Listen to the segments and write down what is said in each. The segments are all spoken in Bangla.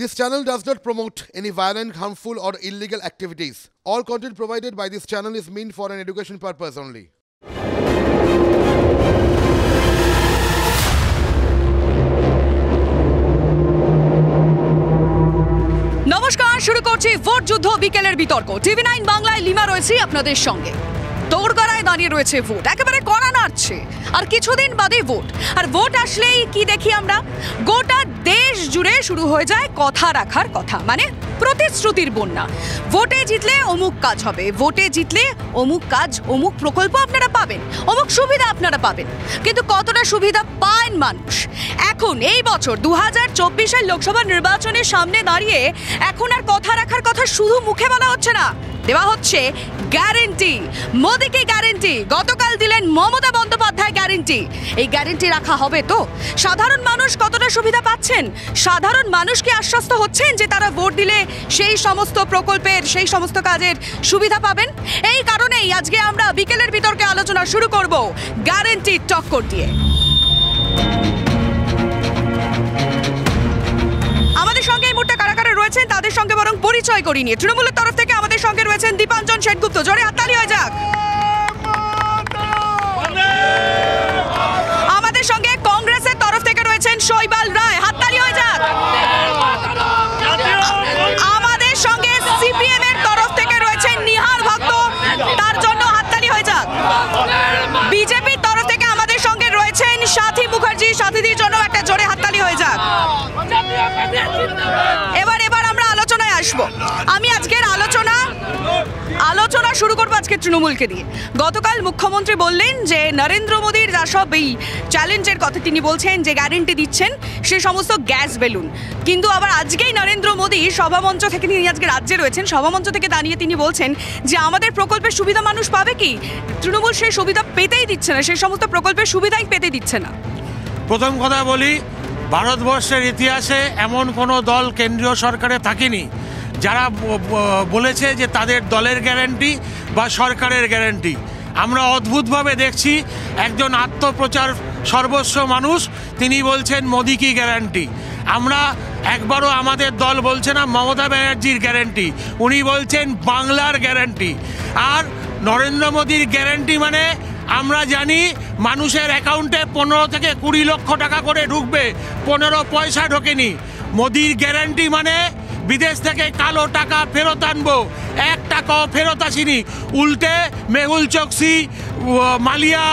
This channel does not promote any violent, harmful, or illegal activities. All content provided by this channel is meant for an education purpose only. নমস্কার, শুরু করছি ভোট যুদ্ধ বিকেলের বিতর্ক। টিভি 9 বাংলায় লিমা রয়েছে আপনাদের সঙ্গে। দৌড়গড়ায় দাঁড়িয়ে রয়েছে ভোট, একেবারে কড়া নাড়ছে, আর কিছুদিন বাদে ভোট। আর ভোট আসলেই কি দেখি আমরা, গোটা দেশ জুড়ে শুরু হয়ে যায় কথা রাখার কথা, মানে প্রতিশ্রুতির বন্যা। ভোটে জিতলে অমুক কাজ হবে, ভোটে জিতলে অমুক কাজ, অমুক প্রকল্প আপনারা পাবেন, অমুক সুবিধা আপনারা পাবেন। কিন্তু কতটা সুবিধা পান মানুষ? এখন এই বছর 2024-এর লোকসভা নির্বাচনের সামনে দাঁড়িয়ে এখন আর কথা রাখার কথা শুধু মুখে বলা হচ্ছে না, দেওয়া হচ্ছে গ্যারেন্টি। মোদিকে গ্যারেন্টি, গতকাল দিলেন মমতা বন্দ্যোপাধ্যায় গ্যারেন্টি। এই গ্যারেন্টি রাখা হবে তো? সাধারণ মানুষ কতটা সুবিধা পাচ্ছেন? সাধারণ মানুষ কি আশ্বস্ত হচ্ছেন যে তারা ভোট দিলে সেই সমস্ত প্রকল্পের, সেই সমস্ত কাজের সুবিধা পাবেন? এই কারণেই আজকে আমরা বিকেলের বিতর্কে আলোচনা শুরু করব গ্যারেন্টির টক্কর দিয়ে। আমাদের সঙ্গে এই মুহূর্তে কারা কারা রয়েছেন তাদের সঙ্গে বরং পরিচয় করিয়ে নিয়ে। তৃণমূলের তরফ থেকে আমাদের সঙ্গে রয়েছেন দীপাঞ্জন সেনগুপ্ত, জোরে হাততালি হয়ে যাক। আমাদের সঙ্গে কংগ্রেসের তরফ থেকে রয়েছেন শৈবাল রায়, হাততালি হয়ে যাক। আমাদের সঙ্গে সিপিএম এর তরফ থেকে রয়েছেন নিহার ভক্ত, তার জন্য হাততালি হয়ে যাক। বিজেপির তরফ থেকে আমাদের সঙ্গে রয়েছেন সাথী মুখার্জি, সাথীদের জন্য একটা জোরে হাততালি হয়ে যাক। এবার আমরা আলোচনায় আসবো। আমি আজকের আলোচনা শুরু করবো আজকে তৃণমূলকে দিয়ে। গতকাল মুখ্যমন্ত্রী বললেন যে নরেন্দ্র মোদীর যা সব এই চ্যালেঞ্জের কথা তিনি বলছেন, যে গ্যারেন্টি দিচ্ছেন সে সমস্ত গ্যাস বেলুন। কিন্তু আবার আজকেই নরেন্দ্র মোদী সভামঞ্চ থেকে, তিনি আজকে রাজ্যে রয়েছেন, সভামঞ্চ থেকে দাঁড়িয়ে তিনি বলছেন যে আমাদের প্রকল্পের সুবিধা মানুষ পাবে কি? তৃণমূল সেই সুবিধা পেতেই দিচ্ছে না, সেই সমস্ত প্রকল্পের সুবিধাই পেতে দিচ্ছে না। প্রথম কথা বলি, ভারতবর্ষের ইতিহাসে এমন কোনো দল কেন্দ্রীয় সরকারে থাকেনি যারা বলেছে যে তাদের দলের গ্যারান্টি বা সরকারের গ্যারান্টি। আমরা অদ্ভুতভাবে দেখছি একজন আত্মপ্রচার সর্বস্ব মানুষ, তিনি বলছেন মোদি কি গ্যারান্টি। আমরা একবারও আমাদের দল বলছে না মমতা ব্যানার্জির গ্যারান্টি, উনি বলছেন বাংলার গ্যারান্টি। আর নরেন্দ্র মোদির গ্যারান্টি মানে আমরা জানি মানুষের অ্যাকাউন্টে 15 থেকে 20 লক্ষ টাকা করে ঢুকবে, 15 পয়সা ঢোকেনি। মোদির গ্যারান্টি মানে বিদেশ থেকে কালো টাকা ফেরত আনবো, 1 টাকাও ফেরত আসেনি। উল্টে মেহুল চোকসি, মালিয়া,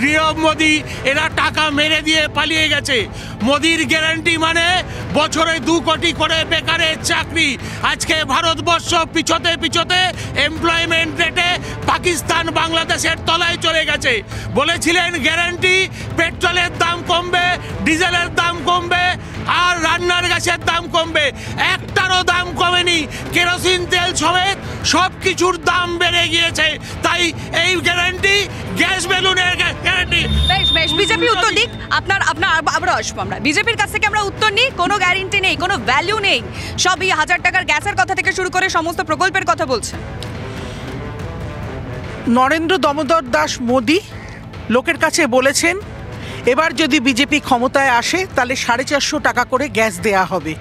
নীরব মোদি এরা টাকা মেরে দিয়ে পালিয়ে গেছে। মোদির গ্যারান্টি মানে বছরে 2 কোটি করে বেকারের চাকরি। আজকে ভারতবর্ষ পিছতে এমপ্লয়মেন্ট রেটে পাকিস্তান বাংলাদেশের তলায় চলে গেছে। বলেছিলেন গ্যারান্টি পেট্রোলের দাম কমবে, ডিজেলের দাম কমবে, আর রান্নার গ্যাসের দাম কমবে। একটারও দাম কমেনি, কেরোসিন তেল সমেত সব কিছুর দাম বেড়ে গিয়েছে। তাই এই গ্যারান্টি গ্যাস বেলুনের গ্যারান্টি। বেশ বিজেপি উত্তর দিক। আপনার আবার আসবো আমরা বিজেপির কাছ থেকে, আমরা উত্তর নিই। কোনো গ্যারান্টি নেই, কোনো ভ্যালু নেই, সবই 1000 টাকার গ্যাসের কথা থেকে শুরু করে সমস্ত প্রকল্পের কথা বলছে। নরেন্দ্র দামোদর দাস মোদি লোকের কাছে বলেছেন এবার যদি বিজেপি ক্ষমতায় আসে তাহলে 450 টাকা করে গ্যাস দেয়া হবে।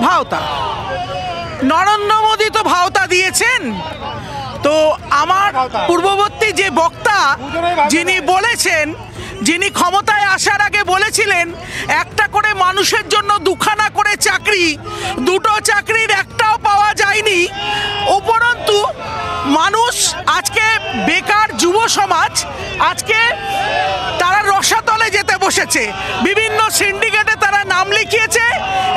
ভাওতা নরেন্দ্র মোদি তো ভাওতা দিয়েছেন। তো আমার পূর্ববর্তী যে বক্তা যিনি বলেছেন, যিনি ক্ষমতায় আসার আগে বলেছিলেন একটা করে মানুষের জন্য 2খানা করে চাকরি, 2টো চাকরির একটাও পাওয়া যায়নি। উপরন্তু মানুষ আজকে বেকার যুব সমাজ আজকে তারা রসাতলে যেতে বসেছে। বিভিন্ন সিন্ডিকেটে তারা নাম লিখিয়েছে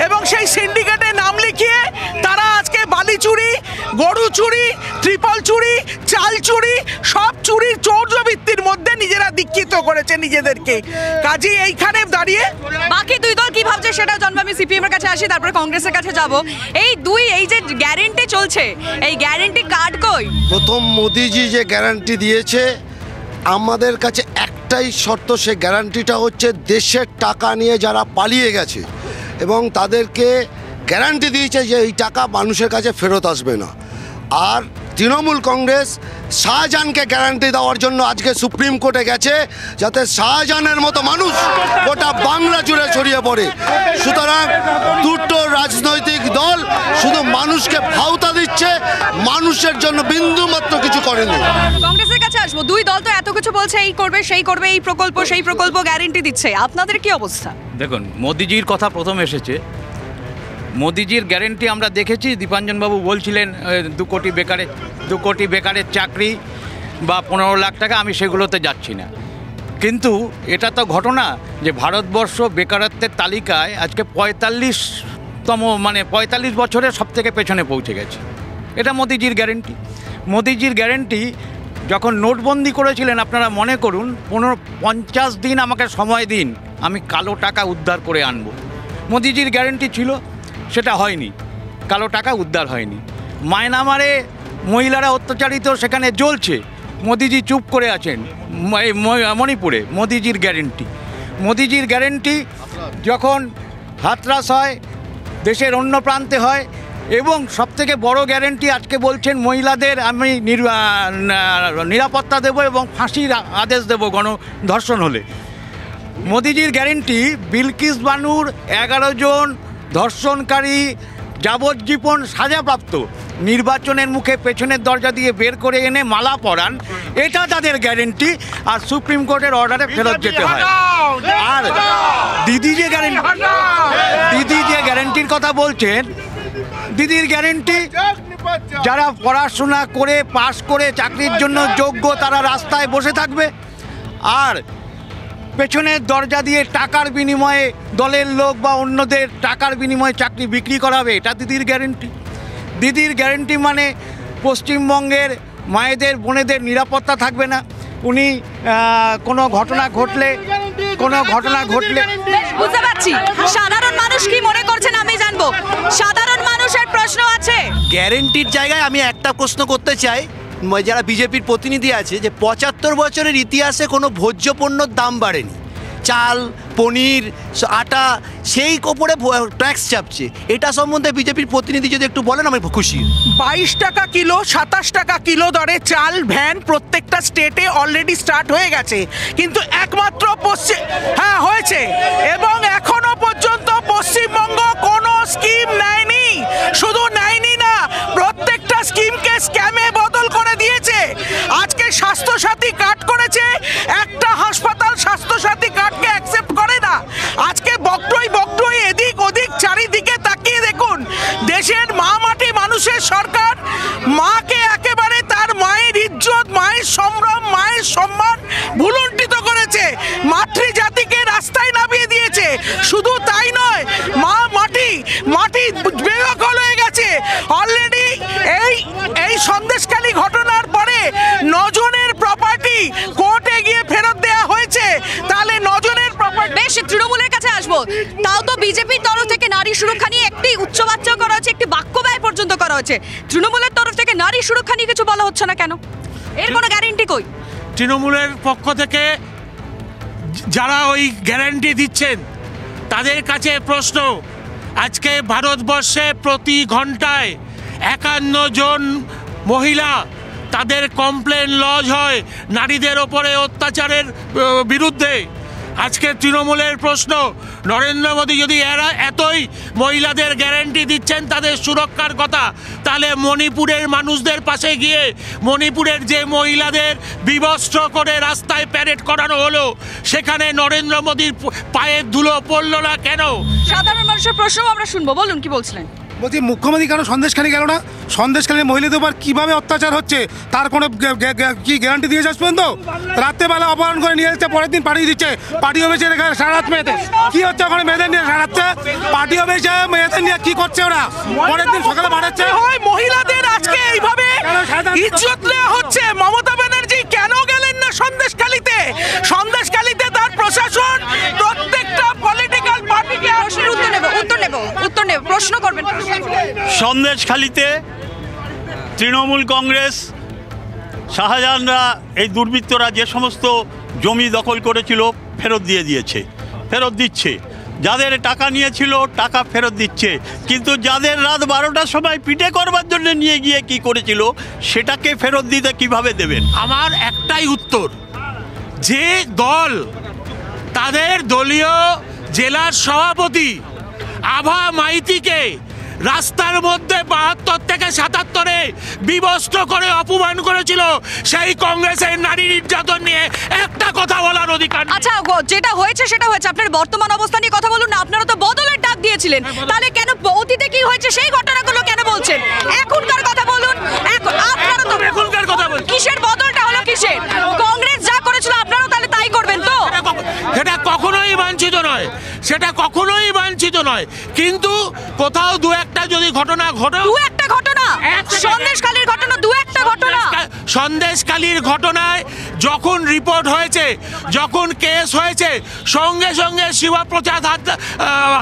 এবং সেই সিন্ডিকেটে নাম লিখিয়ে তারা আজকে বালি চুরি, গরু চুরি, ট্রিপল চুরি, চাল চুরি, সব চুরির চৌর্যবৃত্তির মধ্যে নিজেরা দীক্ষিত করেছে নিজেদেরকে। কাজেই এইখানে দাঁড়িয়ে বাকি 2 দল কি ভাবছে সেটা জানবো। আমি সিপিএম এর কাছে আসি, তারপরে কংগ্রেসের কাছে যাব। এই যে গ্যারেন্টি চলছে, এই গ্যারেন্টি কার্ড কই? প্রথম মোদিজি যে গ্যারান্টি দিয়েছে, আমাদের কাছে একটাই শর্ত, সে গ্যারান্টিটা হচ্ছে দেশের টাকা নিয়ে যারা পালিয়ে গেছে এবং তাদেরকে গ্যারান্টি দিয়েছে যে এই টাকা মানুষের কাছে ফেরত আসবে না। আর তৃণমূল কংগ্রেস শাহজাহানকে গ্যারান্টি দেওয়ার জন্য আজকে সুপ্রিম কোর্টে গেছে, যাতে শাহজাহানের মতো মানুষ গোটা বাংলা জুড়ে ছড়িয়ে পড়ে। সুতরাং মানুষকে ভাওতা দিচ্ছে, মানুষের জন্য বিন্দু মাত্র কিছু করেনি। কংগ্রেসের কাছে আসবো, দুই দল তো এত কিছু বলছে, এই করবে সেই করবে, এই প্রকল্প সেই প্রকল্প গ্যারেন্টি দিচ্ছে, আপনাদের কি অবস্থা? দেখুন, মোদিজির কথা প্রথম এসেছে। মোদিজির গ্যারেন্টি আমরা দেখেছি। দীপাঞ্জনবাবু বলছিলেন 2 কোটি বেকারের চাকরি বা 15 লাখ টাকা, আমি সেগুলোতে যাচ্ছি না। কিন্তু এটা তো ঘটনা যে ভারতবর্ষ বেকারত্বের তালিকায় আজকে 45 বছরের সব থেকে পেছনে পৌঁছে গেছে। এটা মোদিজির গ্যারেন্টি। মোদিজির গ্যারেন্টি যখন নোটবন্দি করেছিলেন, আপনারা মনে করুন 50 দিন আমাকে সময় দিন, আমি কালো টাকা উদ্ধার করে আনবো। মোদিজির গ্যারেন্টি ছিল, সেটা হয়নি, কালো টাকা উদ্ধার হয়নি। মায়ানমারে মহিলারা অত্যাচারিত, সেখানে জ্বলছে, মোদিজি চুপ করে আছেন। মণিপুরে মোদিজির গ্যারেন্টি যখন হাতরাস হয়, দেশের অন্য প্রান্তে হয়, এবং সবথেকে বড় গ্যারেন্টি আজকে বলছেন মহিলাদের আমি নিরাপত্তা দেব এবং ফাঁসির আদেশ দেব গণধর্ষণ হলে। মোদিজির গ্যারেন্টি বিলকিস বানুর 11 জন ধর্ষণকারী যাবজ্জীবন সাজাপ্রাপ্ত নির্বাচনের মুখে পেছনের দরজা দিয়ে বের করে এনে মালা পরান, এটা তাদের গ্যারেন্টি। আর সুপ্রিম কোর্টের অর্ডারে ফেরত যেতে হয়। আর দিদি যে গ্যারেন্টির কথা বলছেন, দিদির গ্যারেন্টি যারা পড়াশোনা করে পাশ করে চাকরির জন্য যোগ্য, তারা রাস্তায় বসে থাকবে, আর পেছনের দরজা দিয়ে টাকার বিনিময়ে দলের লোক বা অন্যদের টাকার বিনিময়ে চাকরি বিক্রি করা হবে, এটা দিদির গ্যারেন্টি। দিদির গ্যারেন্টি মানে পশ্চিমবঙ্গের মায়েদের বোনেদের নিরাপত্তা থাকবে না। উনি কোনো ঘটনা ঘটলে বুঝতে পারছি সাধারণ মানুষ কি মনে করছেন আমি জানবো। সাধারণ মানুষের প্রশ্ন আছে। গ্যারেন্টির জায়গায় আমি একটা প্রশ্ন করতে চাই, যারা বিজেপির প্রতিনিধি আছে, যে 75 বছরের ইতিহাসে কোনো ভোজ্য পণ্যর দাম বাড়েনি। চাল, পনির, আটা, সেই ওপরে ট্যাক্স চাপছে। এটা সম্বন্ধে বিজেপির প্রতিনিধি যদি একটু বলেন আমি খুশি। 22 টাকা কিলো, 27 টাকা কিলো দরে চাল ভ্যান প্রত্যেকটা স্টেটে অলরেডি স্টার্ট হয়ে গেছে, কিন্তু একমাত্র হয়েছে, এবং এখনো পর্যন্ত পশ্চিমবঙ্গ কোনো স্কিম নেয়নি। শুধু নেয়নি না, প্রত্যেকটা স্কিমকে স্ক্যামে বদল করে দিয়েছে। আজকে স্বাস্থ্যসাথী কার্ড করেছে, একটা হাসপাতাল স্বাস্থ্যসাথী কার্ডকে অ্যাকসেপ্ট করে না। আজকে বক্তব্য এদিক ওদিক চারিদিকে তাকিয়ে দেখুন, দেশের মা মাটি মানুষের সরকার মাকে একেবারে তার মায়ের ইজ্জত, মায়ের সম্ভ্রম, মায়ের সম্মান ভুলুণ্ঠিত করেছে, মাতৃজাতিকে রাস্তায় নামিয়ে দিয়েছে। শুধু তাই নয়, মা মাটি বেদখল হয়ে গেছে অলরেডি। এই সন্দেশখালী ঘটনার পরে 9 জনের প্রপার্টি কোর্টে গিয়ে ফেরত দেওয়া হয়েছে। তাহলে 9 জনের প্রপার্টি। বেশ, তৃণমূলের কাছে আসবো। তাও তো বিজেপির তরফ থেকে নারী সুরক্ষা নিয়ে একটি উচ্চবাচ্য করা হচ্ছে, একটি বাক্য ব্যয় পর্যন্ত করা হচ্ছে। তৃণমূলের তরফ থেকে নারী সুরক্ষা নিয়ে কিছু বলা হচ্ছে না কেন? এর কোনো গ্যারেন্টি কই? তৃণমূলের পক্ষ থেকে যারা ওই গ্যারান্টি দিচ্ছেন তাদের কাছে প্রশ্ন, আজকে ভারতবর্ষে প্রতি ঘন্টায় 51 জন মহিলা তাদের কমপ্লেন লজ হয় নারীদের ওপরে অত্যাচারের বিরুদ্ধে। আজকে তৃণমূলের প্রশ্ন, নরেন্দ্র মোদী যদি এতই মহিলাদের গ্যারান্টি দিচ্ছেন তাদের সুরক্ষার কথা, তাহলে মণিপুরের মানুষদের পাশে গিয়ে মণিপুরের যে মহিলাদের বিবস্ত্র করে রাস্তায় প্যারেড করানো হলো, সেখানে নরেন্দ্র মোদীর পায়ের ধুলো পড়লো না কেন? সাধারণ মানুষের প্রশ্ন আমরা শুনবো, বলুন কি বলছিলেন। বলছি, মুখ্যমন্ত্রী কেন সন্দেশখালী গেল না? সন্দেশখালীর মহিলাদের উপর কীভাবে অত্যাচার হচ্ছে তার কোনো কি গ্যারান্টি দিয়েছে আজ পর্যন্ত? রাত্রেবেলা অপহরণ করে নিয়ে যাচ্ছে, পরের দিন পাঠিয়ে দিচ্ছে। পার্টি অফিসে সারা রাত মেয়েদের কি হচ্ছে? ওখানে মেয়েদের নিয়ে সারা রাত্রে পার্টি অফিসে মেয়েদের নিয়ে কি করছে ওরা? পরের দিন সকালে পাঠাচ্ছে। মহিলাদের আজকে এইভাবে ইজ্জত নেওয়া হচ্ছে। মমতা ব্যানার্জি কেন গেলেন না সন্দেশখালীতে? সন্দেশখালীতে তার প্রশাসন প্রত্যেকটা পলিটিক্যাল পার্টিকে উত্তর নেব প্রশ্ন করবেন। সন্দেশখালীতে তৃণমূল কংগ্রেস, শাহজাহানরা, এই দুর্বৃত্তরা যে সমস্ত জমি দখল করেছিল ফেরত ফেরত দিচ্ছে। যাদের টাকা নিয়েছিল টাকা ফেরত দিচ্ছে, কিন্তু যাদের রাত 12টার সময় পিটে করবার জন্য নিয়ে গিয়ে কি করেছিল সেটাকে ফেরত দিতে কিভাবে দেবেন? আমার একটাই উত্তর, যে দল তাদের দলীয় জেলার সভাপতি আভা মাইতিকে রাস্তার মধ্যে ৭২ থেকে ৭৭-এ বিবস্ত্র করে অপমান করেছিল, সেই কংগ্রেসের নারী নির্যাতন নিয়ে একটা কথা বলার অধিকার নেই। আচ্ছা, যেটা হয়েছে সেটা হয়েছে। আপনার বর্তমান অবস্থা নিয়ে কথা বলুন না। আপনারা তো বদলের ডাক দিয়েছিলেন, তাহলে কেন অতীতে কি হয়েছে সেই ঘটনাগুলো কেন বলছেন? এখনকার কথা বলুন। আপনারা তো এখনকার কথা বলুন। কিসের বদলটা হলো? কিসের? কংগ্রেস যা করেছিল আপনারাও তাহলে তাই করবেন তো? সেটা কখনোই বাঞ্ছিত নয়, সেটা কখনোই বাঞ্ছিত নয়, কিন্তু কোথাও দু একটা যদি ঘটনা ঘটে, দু একটা ঘটনা, সন্দেশখালীর ঘটনা, দু একটা ঘটনা, সন্দেশখালীর ঘটনায় যখন রিপোর্ট হয়েছে, যখন কেস হয়েছে, সঙ্গে সঙ্গে শিবপ্রসাদ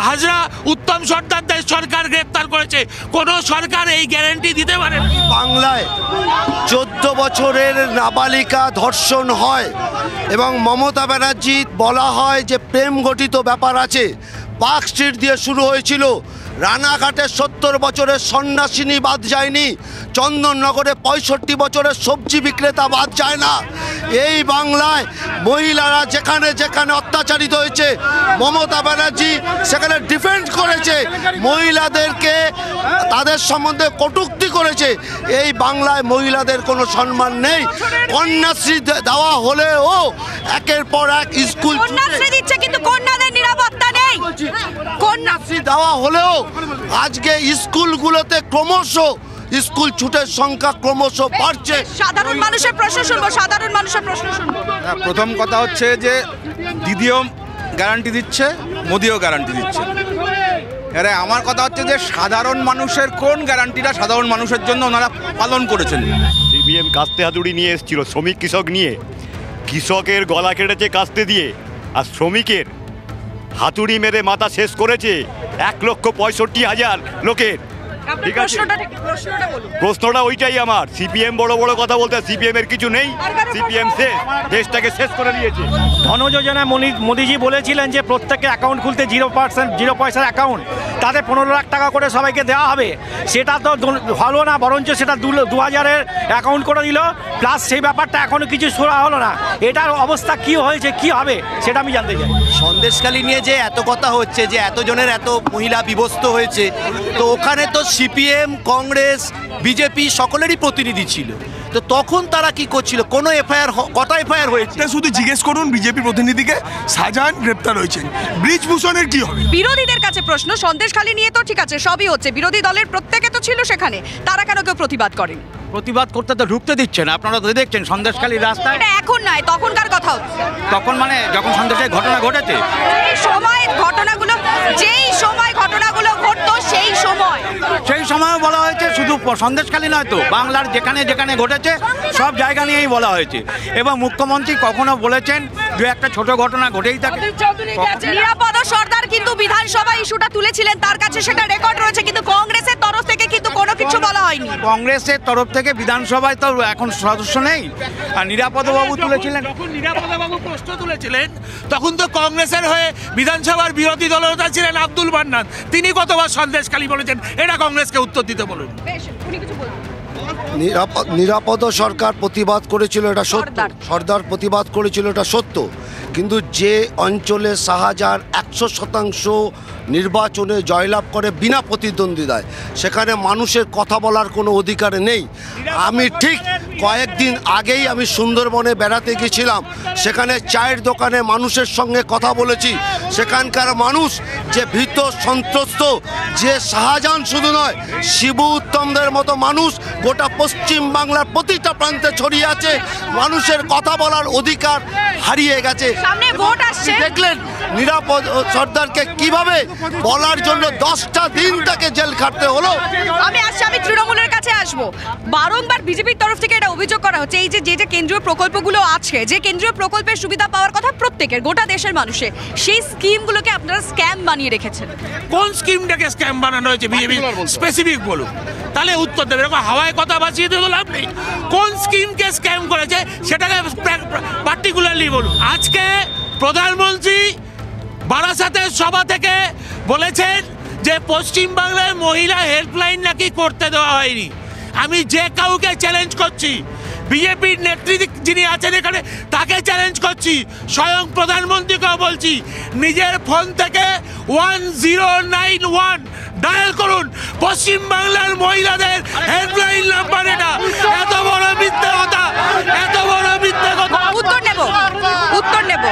হাজরা, উত্তম সর্দারদের সরকার গ্রেপ্তার করেছে। কোন সরকার এই গ্যারান্টি দিতে পারে? বাংলায় 14 বছরের নাবালিকা ধর্ষণ হয় এবং মমতা ব্যানার্জি বলা হয় যে প্রেম গঠিত ব্যাপার আছে। পার্ক স্ট্রিট দিয়ে শুরু হয়েছিল, রানাঘাটে 70 বছরের সন্ন্যাসিনী বাদ যায়নি, চন্দননগরে 65 বছরের সবজি বিক্রেতা বাদ যায় না। এই বাংলায় মহিলারা যেখানে যেখানে অত্যাচারিত হয়েছে, মমতা ব্যানার্জি সেখানে ডিফেন্ড করেছে, মহিলাদেরকে তাদের সম্বন্ধে কটূক্তি করেছে। এই বাংলায় মহিলাদের কোনো সম্মান নেই। কন্যাশ্রী দেওয়া হলেও একের পর এক স্কুল কন্যাশ্রী দিচ্ছে, কিন্তু কন্যাদের নিরাপত্তা নেই। কন্যাশ্রী দেওয়া হলেও আজকে স্কুলগুলোতে ক্রমশ স্কুল ছুটের সংখ্যা ক্রমশ বাড়ছে। সাধারণ মানুষের প্রশ্ন শুনবো, সাধারণ মানুষের প্রশ্ন শুনবো। প্রথম কথা হচ্ছে যে দিদিও গ্যারান্টি দিচ্ছে, মোদিও গ্যারান্টি দিচ্ছে। আরে আমার কথা হচ্ছে যে সাধারণ মানুষের কোন গ্যারান্টিটা সাধারণ মানুষের জন্য ওনারা পালন করেছেন? সিপিএম কাস্তে হাতুড়ি নিয়ে এসেছিল শ্রমিক কৃষক নিয়ে, কৃষকের গলা কেটেছে কাস্তে দিয়ে, আর শ্রমিকের হাতুড়ি মেরে মাথা শেষ করেছে 1,65,000 লোকের। ঠিক আছে, প্রশ্নটা ওইটাই আমার। সিপিএম বড় বড় কথা বলতে, সিপিএম এর কিছু নেই, সিপিএম শেষ, দেশটাকে শেষ করে দিয়েছে। ধন যোজনা মোদিজি বলেছিলেন যে প্রত্যেকের অ্যাকাউন্ট খুলতে 0% পয়সার অ্যাকাউন্ট, তাতে 15 লাখ টাকা করে সবাইকে দেওয়া হবে। সেটা তো হলো না, বরঞ্চ সেটা 2000-এর অ্যাকাউন্ট করে দিল, প্লাস সেই ব্যাপারটা এখনো কিছু শোনা হলো না। এটার অবস্থা কি হয়েছে, কি হবে, সেটা আমি জানতে চাই। সন্দেশখালী নিয়ে যে এত কথা হচ্ছে, যে এতজনের এত মহিলা বিবস্ত্র হয়েছে, তো ওখানে তো সিপিএম, কংগ্রেস, বিজেপি সকলেরই প্রতিনিধি ছিল। তো তখন তারা কি করছিল? কোনো এফআইআর, কটা এফআইআর হয়েছে? শুধু জিজ্ঞেস করুন বিজেপি প্রতিনিধিকে। শাহজাহান গ্রেপ্তার হয়েছেন, ব্রিজভূষণের কি হবে? বিরোধীদের কাছে প্রশ্ন, সন্দেশখালী নিয়ে তো ঠিক আছে, সবই হচ্ছে, বিরোধী দলের প্রত্যেকে তো ছিল সেখানে, তারা কেন কেউ প্রতিবাদ করেন? প্রতিবাদ করতে তো ঢুকতে দিচ্ছে না। আপনারা তো দেখছেন সন্দেশখালীর রাস্তায়। এটা এখন নয়, তখনকার কথা হচ্ছে। তখন মানে যখন সন্দেশের ঘটনা ঘটেছে, যেই সময় ঘটনাগুলো ঘটতো সেই সময় বলা হয়েছে, শুধু সন্দেশখালী নয় তো, বাংলার যেখানে যেখানে ঘটেছে সব জায়গা নিয়েই বলা হয়েছে। এবং মুখ্যমন্ত্রী কখনো বলেছেন দু একটা ছোট ঘটনা ঘটেই থাকে। নিরাপদ সর্দার কিন্তু বিধানসভা ইস্যুটা তুলেছিলেন, তার কাছে সেটা রেকর্ড রয়েছে, কিন্তু কংগ্রেসের তরফ থেকে কিন্তু কোনো কিছু বলা হয়নি। কংগ্রেসের তরফ থেকে বিধানসভায় তো এখন সদস্য নেই। আর নিরাপদবাবু তুলেছিলেন, যখন নিরাপদবাবু প্রশ্ন তুলেছিলেন তখন তো কংগ্রেসের হয়ে বিধানসভার বিরোধী দলনেতা ছিলেন আব্দুল মান্নান, তিনি কতবার সন্দেশখালী বলেছেন। এটা কংগ্রেসকে উত্তর দিতে বলুন। নিরাপদ সরকার প্রতিবাদ করেছিল, এটা সত্য। সর্দার প্রতিবাদ করেছিল, এটা সত্য। কিন্তু যে অঞ্চলে শাহজাহান 100% নির্বাচনে জয়লাভ করে বিনা প্রতিদ্বন্দ্বিতায়, সেখানে মানুষের কথা বলার কোনো অধিকার নেই। আমি ঠিক কয়েকদিন আগেই আমি সুন্দরবনে বেড়াতে গেছিলাম, সেখানে চায়ের দোকানে মানুষের সঙ্গে কথা বলেছি। সেখানকার মানুষ যে ভীত সন্ত্রস্ত, যে শাহজাহান শুধু নয়, শিবু উত্তমদের মতো মানুষ গোটা পশ্চিম বাংলার প্রতিটা প্রান্তে ছড়িয়ে আছে। মানুষের কথা বলার অধিকার হারিয়ে গেছে। সামনে ভোট আসছে, দেখলেন নিরাপদ সর্দারকে কিভাবে বলার জন্য 10টা দিন তাকে জেল খাটতে হলো। আমি তৃণমূলের কাছে আসবো। বারংবার বিজেপির তরফ থেকে এটা অভিযোগ করা হচ্ছে, এই যে কেন্দ্রীয় প্রকল্পগুলো আছে, যে কেন্দ্রীয় প্রকল্পের সুবিধা পাওয়ার কথা প্রত্যেকের, গোটা দেশের মানুষের, সেই স্কিমগুলোকে আপনারা স্ক্যাম বানিয়ে রেখেছেন। কোন স্কিমটাকে স্ক্যাম বানানো হয়েছে? বিজেপি স্পেসিফিক বলুন, তাহলে উত্তর দেবে। এরকম হাওয়ায় কথা বাঁচিয়ে দিয়ে লাভ নেই। কোন স্কিমকে স্ক্যাম করেছে সেটাকে পার্টিকুলারলি বলুন। আজকে প্রধানমন্ত্রী বারাসাতের সভা থেকে বলেছেন যে পশ্চিমবাংলায় মহিলা হেল্পলাইন নাকি করতে দেওয়া হয়নি। আমি যে কাউকে চ্যালেঞ্জ করছি, বিজেপির নেত্রী যিনি আছেন এখানে তাকে চ্যালেঞ্জ করছি, স্বয়ং প্রধানমন্ত্রীকেও বলছি, নিজের ফোন থেকে 1091 ডায়াল করুন। পশ্চিমবাংলার মহিলাদের হেল্পলাইন নাম্বার এটা। এত বড় মিথ্যে কথা, এত বড় মিথ্যে কথা। উত্তর নেব।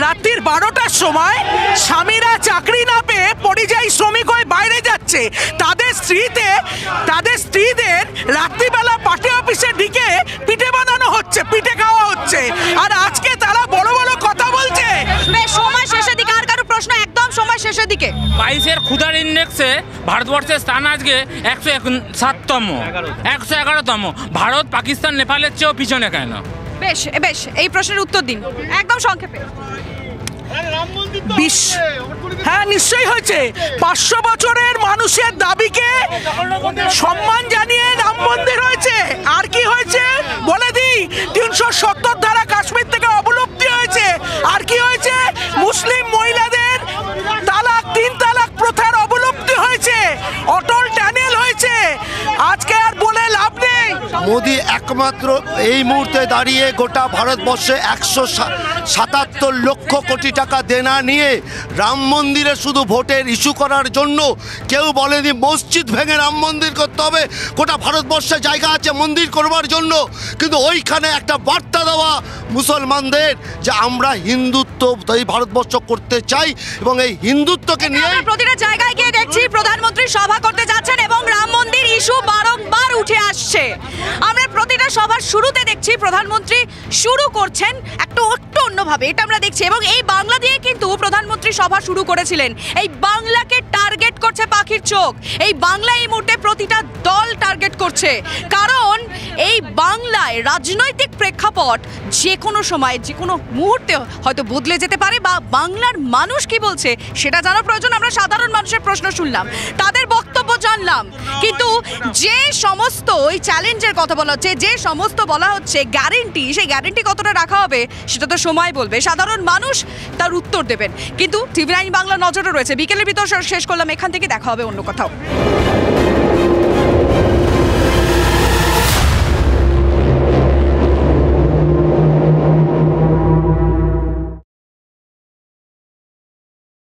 রাত্রির 12টার সময় স্বামীরা চাকরি না পেয়ে পরিযায়ী শ্রমিক হয়ে বাইরে যাচ্ছে, তাদের স্ত্রীদের রাত্রিবেলা পার্টি অফিসে ঢুকে পিঠে বানানো হচ্ছে, পিঠে খাওয়া হচ্ছে, আর আজকে তারা বড় বড় কথা বলছে। সময় শেষের দিকে আর কারো প্রশ্ন? একদম সময় শেষের দিকে। 22-এর ক্ষুধার ইন্ডেক্সে ভারতবর্ষের স্থান আজকে 107তম, 111তম। ভারত পাকিস্তান নেপালের চেয়েও পিছনে কেন? বেশ এই প্রশ্নের উত্তর দিন একদম সংক্ষেপে। হ্যাঁ, নিশ্চয়ই হয়েছে। 500 বছরের মানুষের দাবিকে সম্মান জানিয়ে রাম মন্দির হয়েছে। আর কি হয়েছে বলে দিই, 370 ধারা কাশ্মীর থেকে অবলুপ্তি হয়েছে। আর কি হয়েছে, মুসলিম মহিলাদের তালাক, 3 তালাক প্রথার অবলুপ্তি হয়েছে, অটল টানেল হয়েছে। আজকে আর বলে লাভ নেই। মোদি একমাত্র এই মুহূর্তে দাঁড়িয়ে গোটা ভারতবর্ষে 177 লক্ষ কোটি টাকা দেনা নিয়ে রাম মন্দিরে শুধু ভোটের ইস্যু করার জন্য। কেউ বলেনি মসজিদ ভেঙে রাম মন্দির করতে হবে, গোটা ভারতবর্ষে জায়গা আছে মন্দির করবার জন্য। কিন্তু ওইখানে একটা বার্তা দেওয়া মুসলমানদের যে আমরা হিন্দুত্ব এই ভারতবর্ষ করতে চাই, এবং এই হিন্দুত্বকে নিয়ে প্রতিটা জায়গায় গিয়ে দেখছি প্রধানমন্ত্রী সভা করতে যাচ্ছেন এবং রাম মন্দির ইস্যু বারংবার উঠে আসছে। আমরা প্রতিটা সভার শুরুতে দেখছি প্রধানমন্ত্রী শুরু করছেন একটু অন্যভাবে, এটা আমরা দেখছি। এবং এই বাংলা দিয়ে কিন্তু প্রধানমন্ত্রী সভা শুরু করেছিলেন। এই বাংলাকে টার্গেট করছে পাখির চোখ, এই বাংলা এই মুহূর্তে প্রতিটা দল টার্গেট করছে, কারণ এই বাংলায় রাজনৈতিক প্রেক্ষাপট যে কোনো সময় যে কোনো মুহূর্তে হয়তো বদলে যেতে পারে, বা বাংলার মানুষ কি বলছে সেটা জানা প্রয়োজন। আমরা সাধারণ মানুষের প্রশ্ন শুনলাম, তাদের বক্তব্য জানলাম, কিন্তু যে সমস্ত ওই চ্যালেঞ্জের কথা বলা হচ্ছে, যে সমস্ত বলা হচ্ছে গ্যারেন্টি, সেই গ্যারেন্টি কতটা রাখা হবে সেটা তো সময় বলবে, সাধারণ মানুষ তার উত্তর দেবেন। কিন্তু TV9 বাংলা নজরে রয়েছে। বিকেলের ভিতর শেষ করলাম এখান থেকে, দেখা হবে অন্য কোথাও।